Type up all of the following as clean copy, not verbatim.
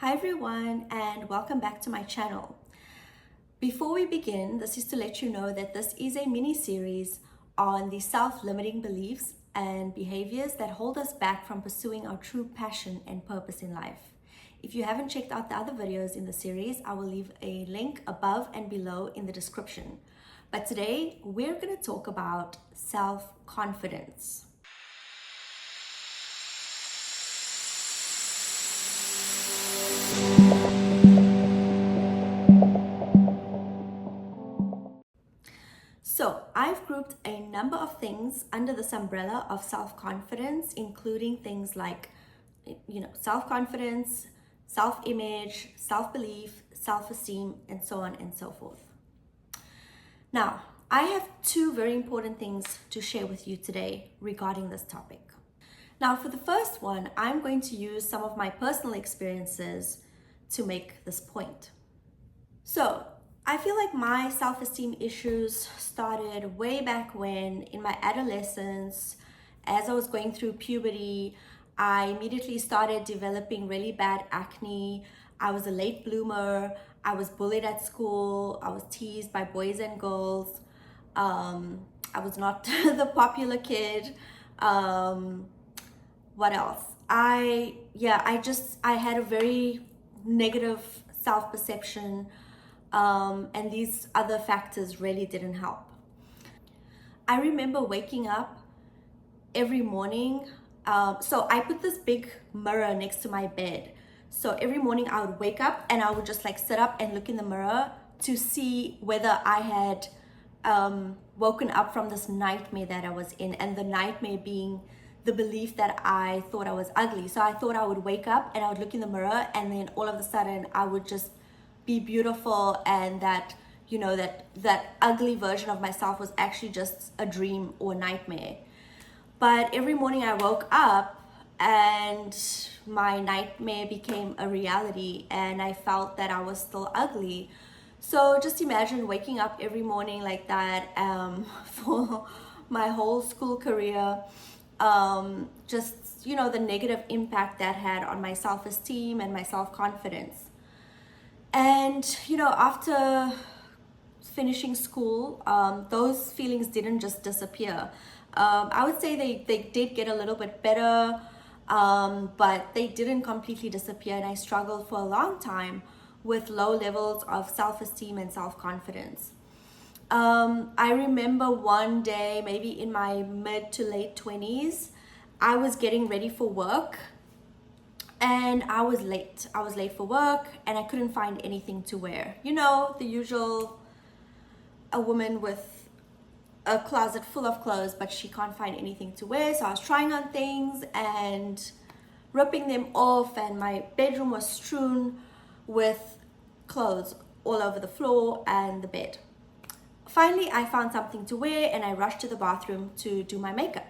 Hi everyone, and welcome back to my channel. Before we begin, this is to let you know that this is a mini-series on the self-limiting beliefs and behaviors that hold us back from pursuing our true passion and purpose in life. If you haven't checked out the other videos in the series, I will leave a link above and below in the description. But today, we're going to talk about self-confidence. So I've grouped a number of things under this umbrella of self-confidence, including things like, self-confidence, self-image, self-belief, self-esteem, and so on and so forth. Now, I have two very important things to share with you today regarding this topic. Now, for the first one, I'm going to use some of my personal experiences to make this point. So, I feel like my self-esteem issues started way back when, in my adolescence. As I was going through puberty, I immediately started developing really bad acne. I was a late bloomer. I was bullied at school. I was teased by boys and girls. I was not the popular kid. What else? I had a very negative self-perception. And these other factors really didn't help. I remember waking up every morning. So I put this big mirror next to my bed. So every morning I would wake up and I would just like sit up and look in the mirror to see whether I had woken up from this nightmare that I was in, and the nightmare being the belief that I thought I was ugly. So I thought I would wake up and I would look in the mirror, and then all of a sudden I would just be beautiful, and that that ugly version of myself was actually just a dream or nightmare. But every morning I woke up and my nightmare became a reality, and I felt that I was still ugly. So just imagine waking up every morning like that for my whole school career. Just the negative impact that had on my self-esteem and my self-confidence. And after finishing school, those feelings didn't just disappear. I would say they did get a little bit better, but they didn't completely disappear, and I struggled for a long time with low levels of self-esteem and self-confidence. I remember one day, maybe in my mid to late 20s, I was getting ready for work. And I was late. I was late for work and I couldn't find anything to wear. The usual, a woman with a closet full of clothes, but she can't find anything to wear. So I was trying on things and ripping them off, and my bedroom was strewn with clothes all over the floor and the bed. Finally, I found something to wear and I rushed to the bathroom to do my makeup.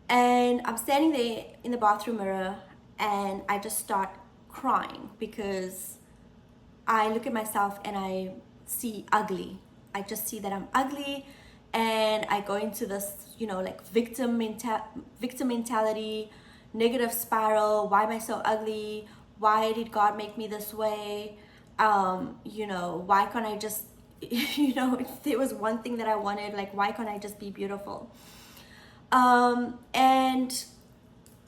And I'm standing there in the bathroom mirror and I just start crying because I look at myself and I see ugly. I just see that I'm ugly, and I go into this, victim mentality, negative spiral. Why am I so ugly? Why did God make me this way? Why can't I just, if there was one thing that I wanted, like, why can't I just be beautiful? And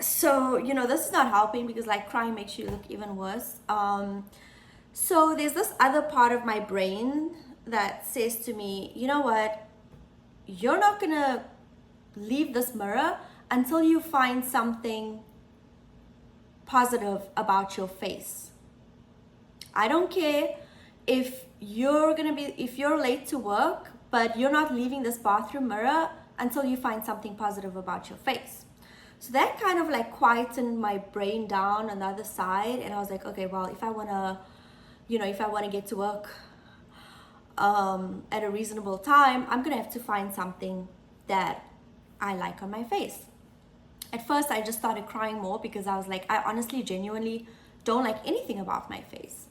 so, this is not helping because like crying makes you look even worse. So there's this other part of my brain that says to me, you know what? You're not gonna leave this mirror until you find something positive about your face. I don't care if you're late to work, but you're not leaving this bathroom mirror until you find something positive about your face. So that kind of like quietened my brain down on the other side, and I was like, okay, well, if I wanna get to work at a reasonable time, I'm gonna have to find something that I like on my face. At first, I just started crying more because I was like, I honestly, genuinely don't like anything about my face.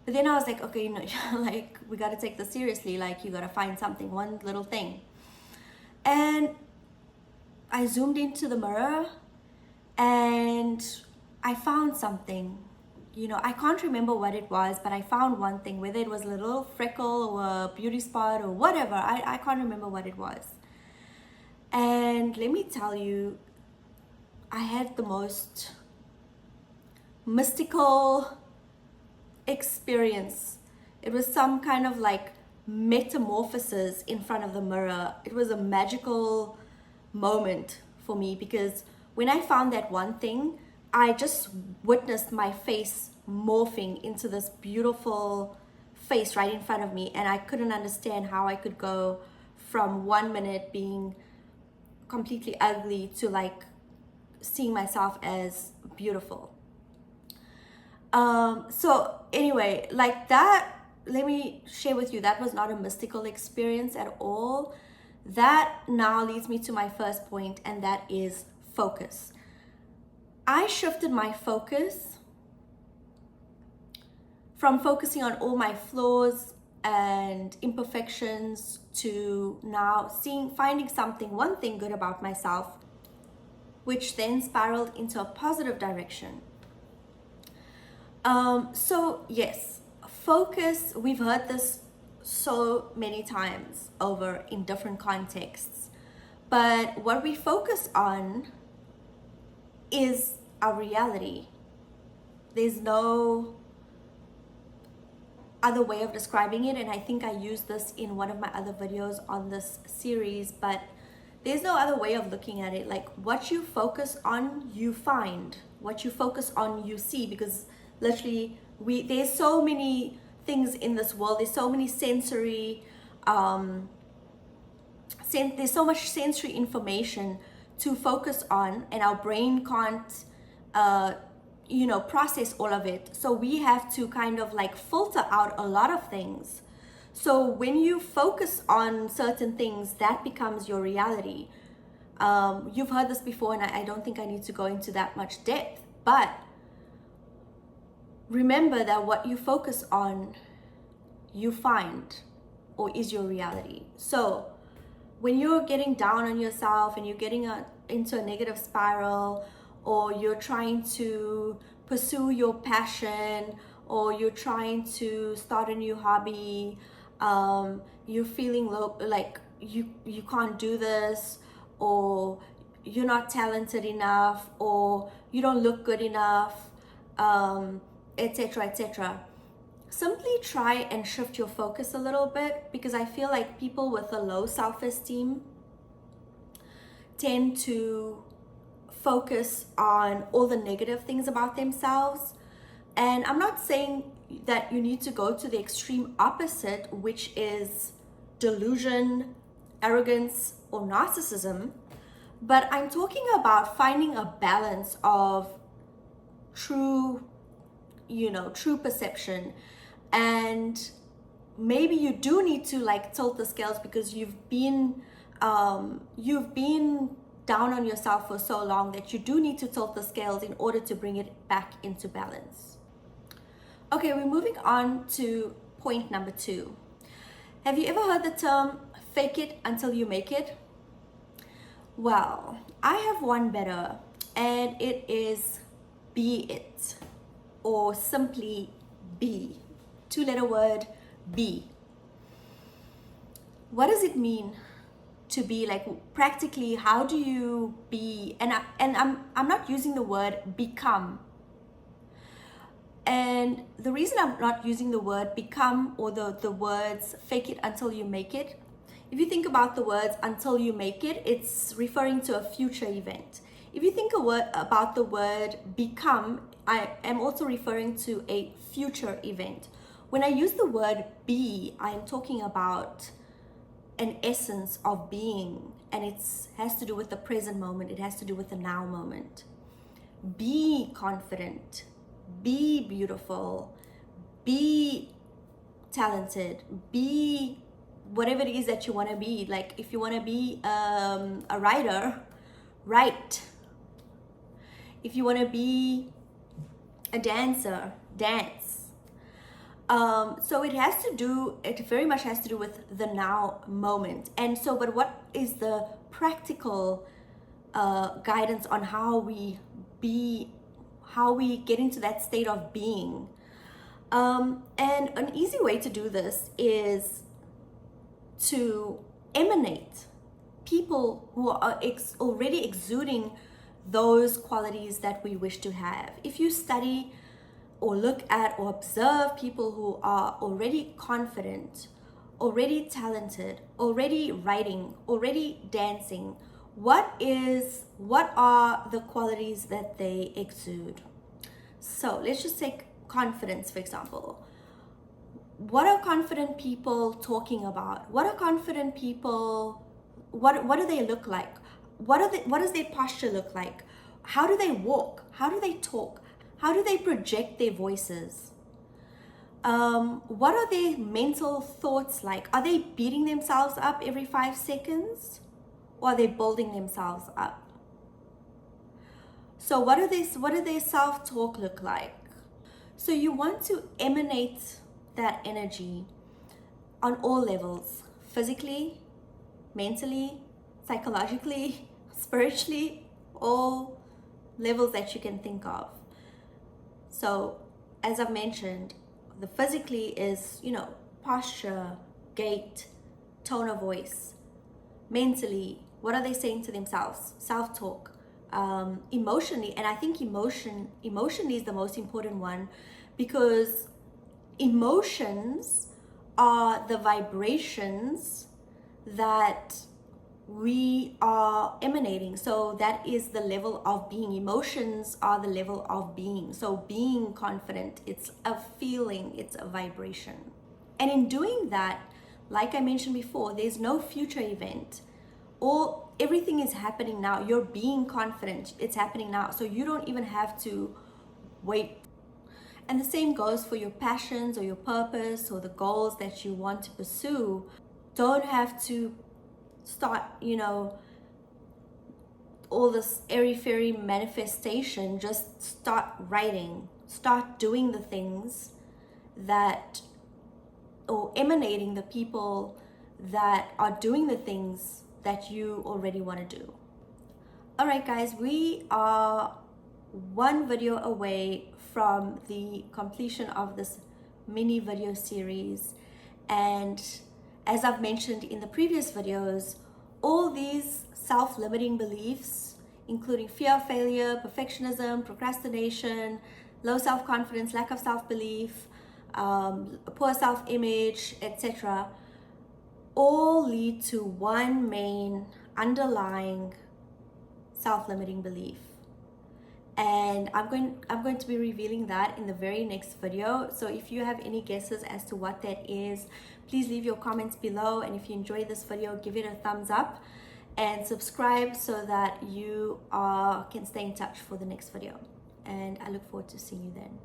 But then I was like, okay, like we gotta take this seriously. Like you gotta find something, one little thing. And I zoomed into the mirror and I found something. I can't remember what it was, but I found one thing, whether it was a little freckle or a beauty spot or whatever. I can't remember what it was. And let me tell you, I had the most mystical experience. It was some kind of like metamorphosis in front of the mirror. It was a magical moment for me, because when I found that one thing, I just witnessed my face morphing into this beautiful face right in front of me, and I couldn't understand how I could go from 1 minute being completely ugly to like seeing myself as beautiful. So anyway, like that, let me share with you, that was not a mystical experience at all. That now leads me to my first point, and that is focus. I shifted my focus from focusing on all my flaws and imperfections to now finding one thing good about myself, which then spiraled into a positive direction. So yes, focus, we've heard this so many times over in different contexts, but what we focus on is our reality. There's no other way of describing it, and I think I used this in one of my other videos on this series, but there's no other way of looking at it. Like, what you focus on, you find. What you focus on, you see, because literally there's so many things in this world. There's so many sensory there's so much sensory information to focus on, and our brain can't process all of it. So we have to kind of like filter out a lot of things. So when you focus on certain things, that becomes your reality. You've heard this before, and I don't think I need to go into that much depth, but remember that what you focus on, you find, or is your reality. So when you're getting down on yourself and you're getting into a negative spiral, or you're trying to pursue your passion, or you're trying to start a new hobby, you're feeling like you can't do this, or you're not talented enough, or you don't look good enough, etc., etc. Simply try and shift your focus a little bit, because I feel like people with a low self-esteem tend to focus on all the negative things about themselves. And I'm not saying that you need to go to the extreme opposite, which is delusion, arrogance, or narcissism, but I'm talking about finding a balance of true perception. And maybe you do need to like tilt the scales, because you've been down on yourself for so long that you do need to tilt the scales in order to bring it back into balance. Okay, we're moving on to point number 2. Have you ever heard the term fake it until you make it? Well, I have one better, and it is be it, or simply be. 2-letter word, be. What does it mean to be? Like, practically, how do you be? And I'm not using the word become. And the reason I'm not using the word become, or the words fake it until you make it, if you think about the words until you make it, it's referring to a future event. If you think about the word become, I am also referring to a future event. When I use the word be, I am talking about an essence of being, and it has to do with the present moment. It has to do with the now moment. Be confident, be beautiful, be talented, be whatever it is that you want to be. Like, if you want to be a writer, write. If you want to be a dancer, dance. So it very much has to do with the now moment. And so, but what is the practical guidance on how how we get into that state of being. And an easy way to do this is to emanate people who are already exuding those qualities that we wish to have. If you study or look at or observe people who are already confident, already talented, already writing, already dancing, what are the qualities that they exude? So let's just take confidence, for example. What are confident people talking about? What are confident people, what do they look like? What does their posture look like? How do they walk? How do they talk? How do they project their voices? What are their mental thoughts like? Are they beating themselves up every 5 seconds? Or are they building themselves up? So what do their self-talk look like? So you want to emanate that energy on all levels: physically, mentally, psychologically, spiritually, all levels that you can think of. So as I've mentioned, the physically is, posture, gait, tone of voice. Mentally, what are they saying to themselves? Self-talk. Emotionally, and I think emotionally is the most important one, because emotions are the vibrations that we are emanating. So that is the level of being. Emotions are the level of being. So being confident, it's a feeling, it's a vibration. And in doing that, like I mentioned before, there's no future event. Everything is happening now. You're being confident, it's happening now. So you don't even have to wait. And the same goes for your passions or your purpose or the goals that you want to pursue. Don't have to start, all this airy-fairy manifestation. Just start writing, start doing the things or emanating the people that are doing the things that you already want to do. All right, guys, we are one video away from the completion of this mini video series. And as I've mentioned in the previous videos, all these self-limiting beliefs, including fear of failure, perfectionism, procrastination, low self-confidence, lack of self-belief, poor self-image, etc., all lead to one main underlying self-limiting belief. And I'm going to be revealing that in the very next video. So if you have any guesses as to what that is, please leave your comments below. And if you enjoyed this video, give it a thumbs up and subscribe so that you can stay in touch for the next video. And I look forward to seeing you then.